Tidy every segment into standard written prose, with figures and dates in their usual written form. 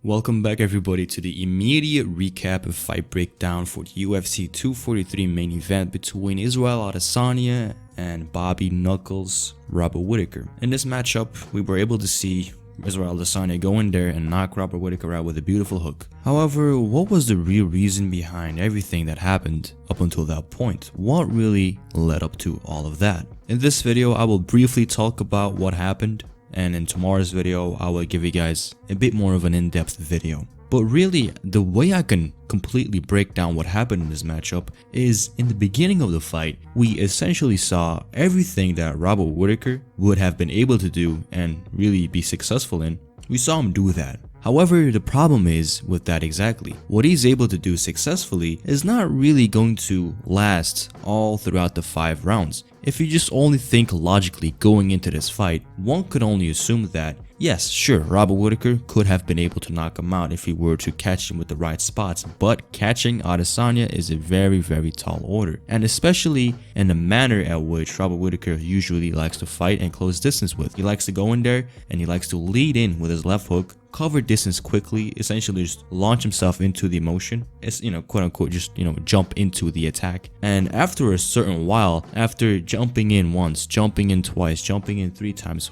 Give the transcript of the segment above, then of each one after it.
Welcome back everybody to the immediate recap of fight breakdown for the UFC 243 main event between Israel Adesanya and Bobby Knuckles Robert Whittaker. In this matchup, we were able to see Israel Adesanya go in there and knock Robert Whittaker out with a beautiful hook. However, what was the real reason behind everything that happened up until that point? What really led up to all of that? In this video, I will briefly talk about what happened, and in tomorrow's video, I will give you guys a bit more of an in-depth video. But really, the way I can completely break down what happened in this matchup is in the beginning of the fight, we essentially saw everything that Robert Whittaker would have been able to do and really be successful in. We saw him do that. However, the problem is with that exactly. What he's able to do successfully is not really going to last all throughout the 5 rounds. If you just only think logically going into this fight, one could only assume that, yes, sure, Robert Whittaker could have been able to knock him out if he were to catch him with the right spots, but catching Adesanya is a very tall order, and especially in the manner at which Robert Whittaker usually likes to fight and close distance with. He likes to go in there and he likes to lead in with his left hook, cover distance quickly, essentially just launch himself into the emotion. It's, quote unquote, just, jump into the attack. And after a certain while, after jumping in once, jumping in twice, jumping in 3 times,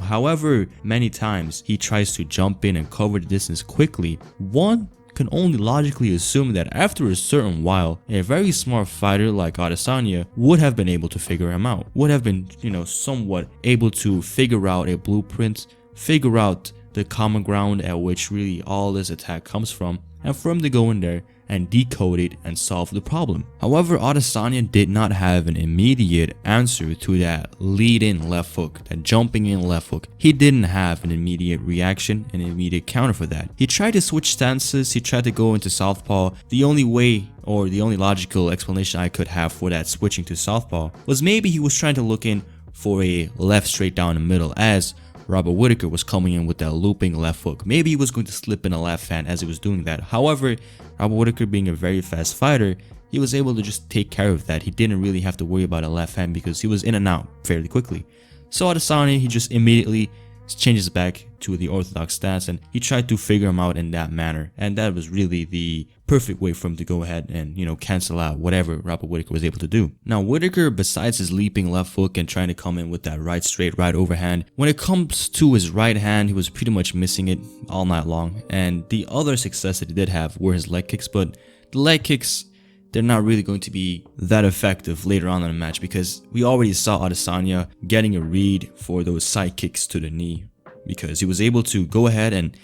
however many times he tries to jump in and cover the distance quickly, one can only logically assume that after a certain while, a very smart fighter like Adesanya would have been able to figure him out, would have been, somewhat able to figure out a blueprint, figure out the common ground at which really all this attack comes from, and for him to go in there and decode it and solve the problem. However, Adesanya did not have an immediate answer to that lead-in left hook, that jumping in left hook. He didn't have an immediate reaction, an immediate counter for that. He tried to switch stances, he tried to go into southpaw. The only way, or the only logical explanation I could have for that switching to southpaw was maybe he was trying to look in for a left straight down the middle as Robert Whittaker was coming in with that looping left hook. Maybe he was going to slip in a left hand as he was doing that. However, Robert Whittaker being a very fast fighter, he was able to just take care of that. He didn't really have to worry about a left hand because he was in and out fairly quickly. So Adesanya, he just immediately changes back to the orthodox stance and he tried to figure him out in that manner. And that was really the perfect way for him to go ahead and, cancel out whatever Robert Whittaker was able to do. Now, Whittaker, besides his leaping left hook and trying to come in with that right straight right overhand, when it comes to his right hand, he was pretty much missing it all night long. And the other success that he did have were his leg kicks, but the leg kicks, they're not really going to be that effective later on in the match because we already saw Adesanya getting a read for those side kicks to the knee because he was able to go ahead and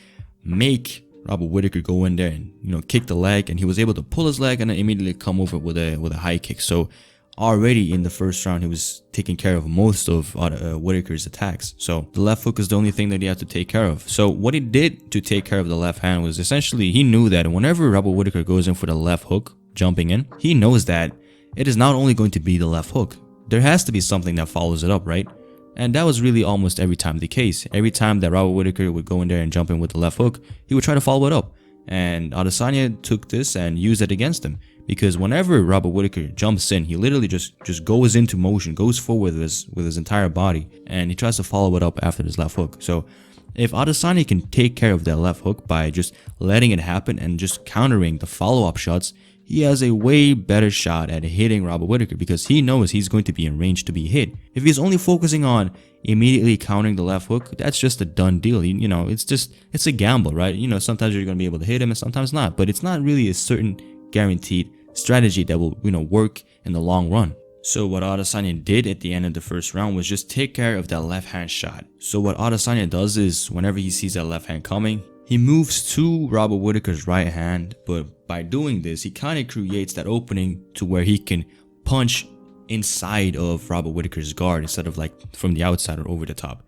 make Robert Whittaker go in there and kick the leg, and he was able to pull his leg and then immediately come over with a high kick. So already in the first round he was taking care of most of Whittaker's attacks. So the left hook is the only thing that he had to take care of. So what he did to take care of the left hand was essentially he knew that whenever Robert Whittaker goes in for the left hook, jumping in, he knows that it is not only going to be the left hook. There has to be something that follows it up, right? And that was really almost every time the case. Every time that Robert Whittaker would go in there and jump in with the left hook, he would try to follow it up. And Adesanya took this and used it against him. Because whenever Robert Whittaker jumps in, he literally just goes into motion, goes forward with his entire body. And he tries to follow it up after his left hook. So if Adesanya can take care of that left hook by just letting it happen and just countering the follow-up shots, he has a way better shot at hitting Robert Whittaker because he knows he's going to be in range to be hit. If he's only focusing on immediately countering the left hook, that's just a done deal. It's a gamble, right? Sometimes you're going to be able to hit him and sometimes not, but it's not really a certain guaranteed strategy that will, work in the long run. So what Adesanya did at the end of the first round was just take care of that left hand shot. So what Adesanya does is whenever he sees that left hand coming, he moves to Robert Whittaker's right hand, but by doing this, he kind of creates that opening to where he can punch inside of Robert Whittaker's guard instead of like from the outside or over the top.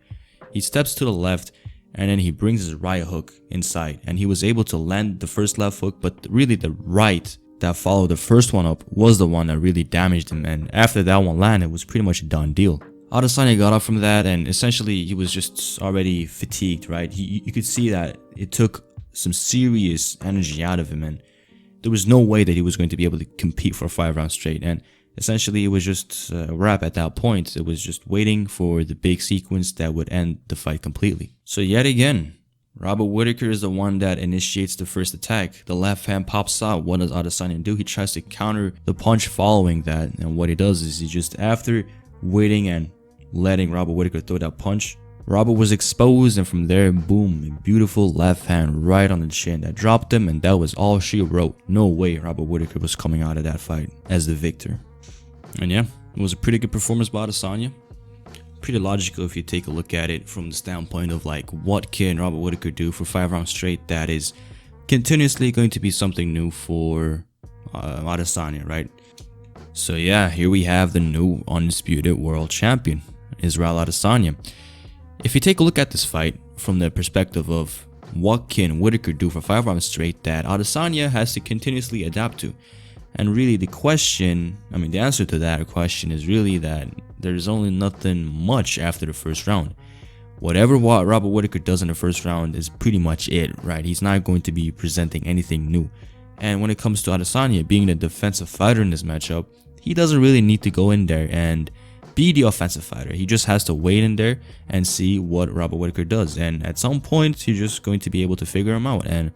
He steps to the left and then he brings his right hook inside, and he was able to land the first left hook, but really the right that followed the first one up was the one that really damaged him, and after that one landed, it was pretty much a done deal. Adesanya got up from that and essentially he was just already fatigued, right? You could see that it took some serious energy out of him and there was no way that he was going to be able to compete for 5 rounds straight, and essentially it was just a wrap at that point. It was just waiting for the big sequence that would end the fight completely. So yet again, Robert Whittaker is the one that initiates the first attack. The left hand pops out. What does Adesanya do? He tries to counter the punch following that. And what he does is he just, after waiting and letting Robert Whittaker throw that punch, Robert was exposed, and from there, boom, a beautiful left hand right on the chin that dropped him, and that was all she wrote. No way Robert Whittaker was coming out of that fight as the victor. And yeah, it was a pretty good performance by Adesanya. Pretty logical if you take a look at it from the standpoint of like, what can Robert Whittaker do for 5 rounds straight that is continuously going to be something new for Adesanya, right? So yeah, here we have the new undisputed world champion, Israel Adesanya. If you take a look at this fight from the perspective of what can Whittaker do for 5 rounds straight that Adesanya has to continuously adapt to, and really the answer to that question is really that there's only nothing much after the first round. Whatever Robert Whittaker does in the first round is pretty much it, right? He's not going to be presenting anything new. And when it comes to Adesanya being the defensive fighter in this matchup, he doesn't really need to go in there and be the offensive fighter. He just has to wait in there and see what Robert Whittaker does. And at some point, he's just going to be able to figure him out. And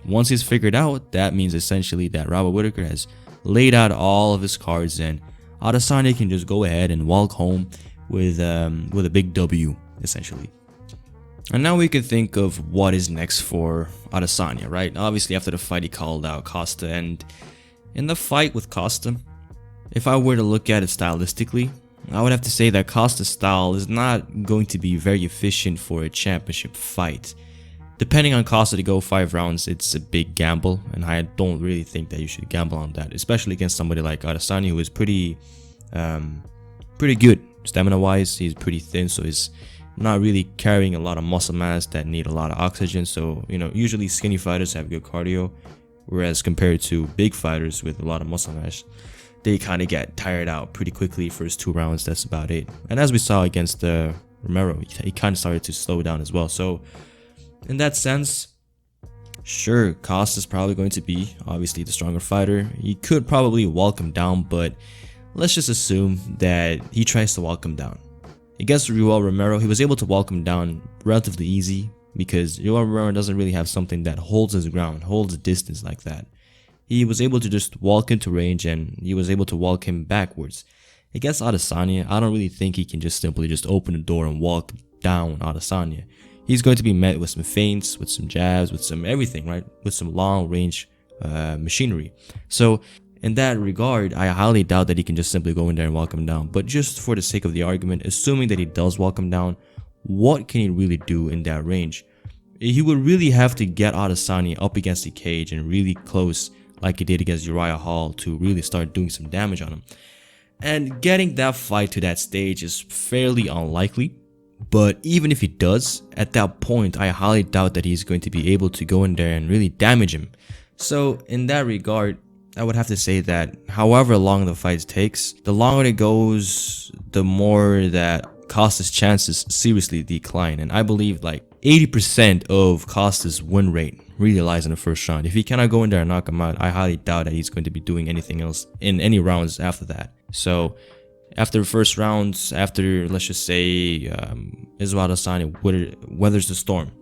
once he's figured out, that means essentially that Robert Whittaker has laid out all of his cards, and Adesanya can just go ahead and walk home with a big W, essentially. And now we can think of what is next for Adesanya, right? Obviously, after the fight, he called out Costa, and in the fight with Costa, if I were to look at it stylistically, I would have to say that Costa's style is not going to be very efficient for a championship fight. Depending on Costa to go 5 rounds, it's a big gamble, and I don't really think that you should gamble on that, especially against somebody like Adesanya, who is pretty good stamina-wise. He's pretty thin, so he's not really carrying a lot of muscle mass that need a lot of oxygen. So, usually skinny fighters have good cardio, whereas compared to big fighters with a lot of muscle mass, they kind of get tired out pretty quickly. First 2 rounds, that's about it. And as we saw against Romero, he kind of started to slow down as well. So in that sense, sure, Costa's probably going to be obviously the stronger fighter. He could probably walk him down, but let's just assume that he tries to walk him down. Against Yoel Romero, he was able to walk him down relatively easy because Yoel Romero doesn't really have something that holds his ground, holds a distance like that. He was able to just walk into range, and he was able to walk him backwards. Against Adesanya, I don't really think he can just simply just open the door and walk down Adesanya. He's going to be met with some feints, with some jabs, with some everything, right? With some long range machinery. So in that regard, I highly doubt that he can just simply go in there and walk him down. But just for the sake of the argument, assuming that he does walk him down, what can he really do in that range? He would really have to get Adesanya up against the cage and really close, like he did against Uriah Hall, to really start doing some damage on him. And getting that fight to that stage is fairly unlikely. But even if he does, at that point, I highly doubt that he's going to be able to go in there and really damage him. So in that regard, I would have to say that however long the fight takes, the longer it goes, the more that Costa's chances seriously decline. And I believe like 80% of Costa's win rate really lies in the first round. If he cannot go in there and knock him out, I highly doubt that he's going to be doing anything else in any rounds after that. So after the first rounds, after let's just say Israel Adesanya weathers the storm,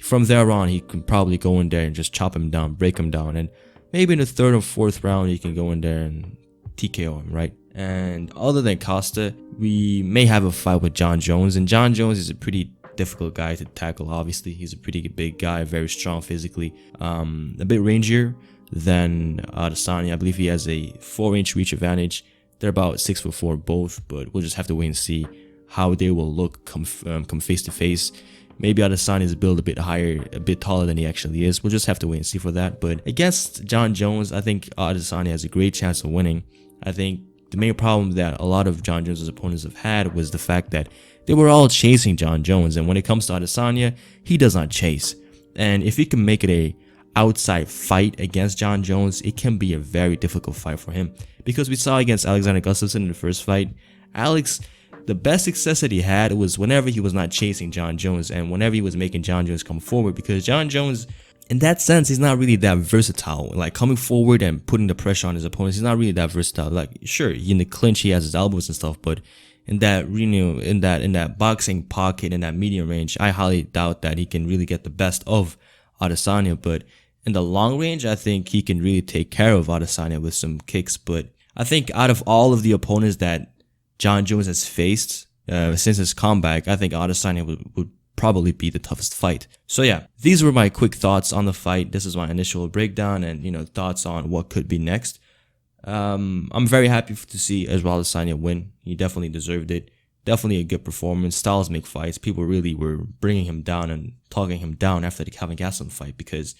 from there on he can probably go in there and just chop him down, break him down, and maybe in the 3rd or 4th round he can go in there and TKO him, right? And other than Costa, we may have a fight with Jon Jones, and Jon Jones is a pretty difficult guy to tackle. Obviously, he's a pretty big guy, very strong physically, a bit rangier than Adesanya. I believe he has a 4-inch reach advantage. They're about 6'4" both, but we'll just have to wait and see how they will look come face to face. Maybe Adesanya is built a bit higher, a bit taller than he actually is. We'll just have to wait and see for that. But against Jon Jones, I think Adesanya has a great chance of winning. I think the main problem that a lot of Jon Jones' opponents have had was the fact that they were all chasing Jon Jones. And when it comes to Adesanya, he does not chase. And if he can make it a outside fight against Jon Jones, it can be a very difficult fight for him. Because we saw against Alexander Gustafsson in the first fight, Alex, the best success that he had was whenever he was not chasing Jon Jones and whenever he was making Jon Jones come forward, because Jon Jones, in that sense, he's not really that versatile. Like coming forward and putting the pressure on his opponents, he's not really that versatile. Like, sure, in the clinch he has his elbows and stuff, but in that in that boxing pocket, in that medium range, I highly doubt that he can really get the best of Adesanya. But in the long range, I think he can really take care of Adesanya with some kicks. But I think out of all of the opponents that Jon Jones has faced since his comeback, I think Adesanya would probably be the toughest fight. So yeah, these were my quick thoughts on the fight. This is my initial breakdown and, you know, thoughts on what could be next. I'm very happy to see Israel Adesanya win. He definitely deserved it. Definitely a good performance. Styles make fights. People really were bringing him down and talking him down after the Calvin Gastelum fight because,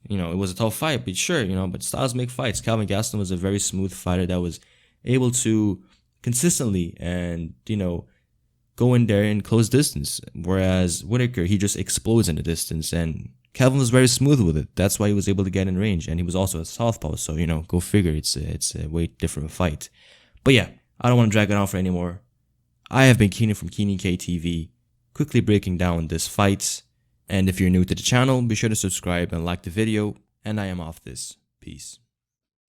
you know, it was a tough fight, but sure, you know, but Styles make fights. Calvin Gastelum was a very smooth fighter that was able to consistently and, you know, go in there and close distance. Whereas Whittaker, he just explodes in the distance, and Calvin was very smooth with it. That's why he was able to get in range, and he was also a southpaw. So, you know, go figure. It's a way different fight. But yeah, I don't want to drag it on for anymore. I have been Keenan from Keenan KTV, quickly breaking down this fight. And if you're new to the channel, be sure to subscribe and like the video. And I am off this. Peace.